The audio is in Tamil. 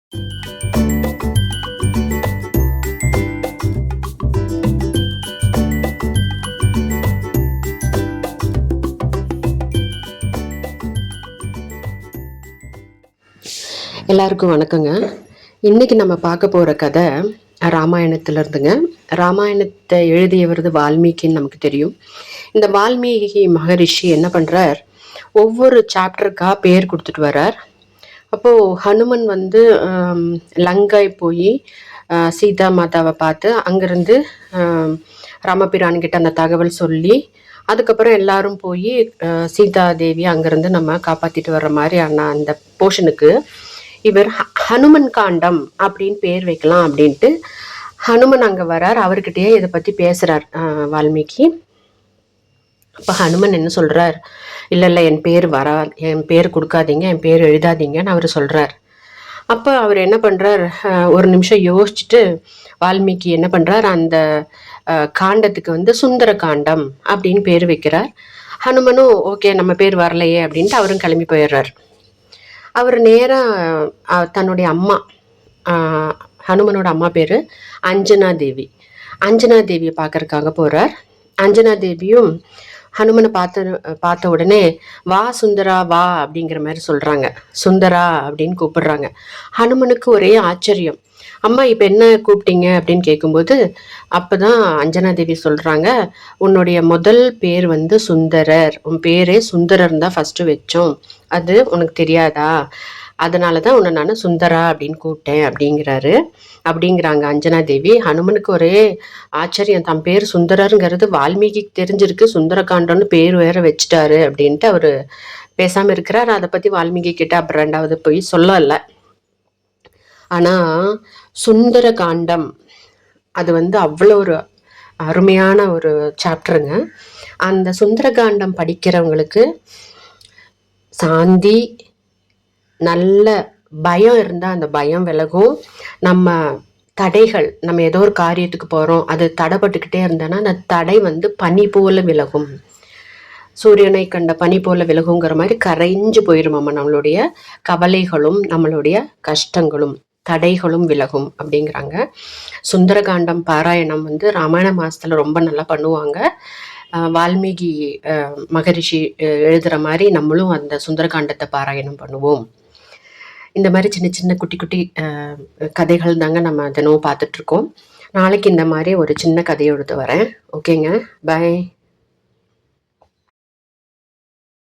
எல்லாருக்கும் வணக்கங்க. இன்னைக்கு நம்ம பார்க்க போகிற கதை ராமாயணத்திலிருந்துங்க. ராமாயணத்தை எழுதியவர் வால்மீகின்னு நமக்கு தெரியும். இந்த வால்மீகி மகரிஷி என்ன பண்ணுறார், ஒவ்வொரு சாப்டருக்காக பேர் கொடுத்துட்டு வர்றார். அப்போது ஹனுமன் வந்து லங்கை போய் சீதா மாதாவை பார்த்து அங்கேருந்து ராமபிரான்கிட்ட அந்த தகவல் சொல்லி, அதுக்கப்புறம் எல்லாரும் போய் சீதா தேவி அங்கேருந்து நம்ம காப்பாற்றிட்டு வர்ற மாதிரியான அந்த போர்ஷனுக்கு இவர் ஹனுமன் காண்டம் அப்படின்னு பேர் வைக்கலாம் அப்படின்ட்டு ஹனுமன் அங்கே வரார். அவர்கிட்டயே இதை பற்றி பேசுகிறார் வால்மீகி. அப்போ ஹனுமன் என்ன சொல்கிறார், இல்லை என் பேர் கொடுக்காதீங்க, என் பேர் எழுதாதீங்கன்னு அவர் சொல்கிறார். அப்போ அவர் என்ன பண்ணுறார், ஒரு நிமிஷம் யோசிச்சுட்டு வால்மீகி என்ன பண்ணுறார், அந்த காண்டத்துக்கு வந்து சுந்தர காண்டம் அப்படின்னு பேர் வைக்கிறார். ஹனுமனும் ஓகே நம்ம பேர் வரலையே அப்படின்ட்டு அவரும் கிளம்பி போயிடுறார். அவர் நேராக தன்னுடைய அம்மா, ஹனுமனோட அம்மா பேர் அஞ்சனா தேவி, அஞ்சனா தேவியை பார்க்கறதுக்காக போகிறார். அஞ்சனா தேவியும் ஹனுமனை பார்த்த உடனே வா சுந்தரா வா அப்படிங்கிற மாதிரி சொல்கிறாங்க. சுந்தரா அப்படின்னு கூப்பிடுறாங்க. ஹனுமனுக்கு ஒரே ஆச்சரியம். அம்மா இப்போ என்ன கூப்பிட்டீங்க அப்படின்னு கேட்கும்போது அப்போ தான் அஞ்சனா தேவி சொல்கிறாங்க, உன்னுடைய முதல் பேர் வந்து சுந்தரர், உன் பேரே சுந்தரர் தான் ஃபஸ்ட்டு வச்சோம், அது உனக்கு தெரியாதா, அதனால தான் உன்னை நான் சுந்தரா அப்படின்னு கூப்பிட்டேன் அப்படிங்கிறாங்க அஞ்சனா தேவி. ஹனுமனுக்கு ஒரே ஆச்சரியம், தன் பேர் சுந்தரருங்கிறது வால்மீகிக்கு தெரிஞ்சிருக்கு, சுந்தரகாண்டம்னு பேர் வேற வச்சுட்டாரு அப்படின்ட்டு அவர் பேசாமல் இருக்கிறார். அதை பற்றி வால்மீகி கிட்ட அப்புறம் ரெண்டாவது போய் சொல்லலை. ஆனால் சுந்தர காண்டம் அது வந்து அவ்வளோ ஒரு அருமையான ஒரு சாப்டருங்க. அந்த சுந்தரகாண்டம் படிக்கிறவங்களுக்கு சாந்தி, நல்ல பயம் இருந்தால் அந்த பயம் விலகும். நம்ம தடைகள், நம்ம ஏதோ ஒரு காரியத்துக்கு போகிறோம், அது தடைப்பட்டுக்கிட்டே இருந்தோன்னா அந்த தடை வந்து பனி போல விலகும், சூரியனை கண்ட பனி போல விலகுங்கிற மாதிரி கரைஞ்சு போயிடுமாம்மா நம்மளுடைய கவலைகளும் நம்மளுடைய கஷ்டங்களும் தடைகளும் விலகும் அப்படிங்கிறாங்க. சுந்தரகாண்டம் பாராயணம் வந்து ராமாயண மாசத்துல ரொம்ப நல்லா பண்ணுவாங்க. வால்மீகி மகரிஷி எழுதுகிற மாதிரி நம்மளும் அந்த சுந்தரகாண்டத்தை பாராயணம் பண்ணுவோம். இந்த மாதிரி சின்ன சின்ன குட்டி குட்டி கதைகள் தாங்க நம்ம தினமும் பார்த்துட்ருக்கோம். நாளைக்கு இந்த மாதிரி ஒரு சின்ன கதையை எடுத்து வரேன். ஓகேங்க, பாய்.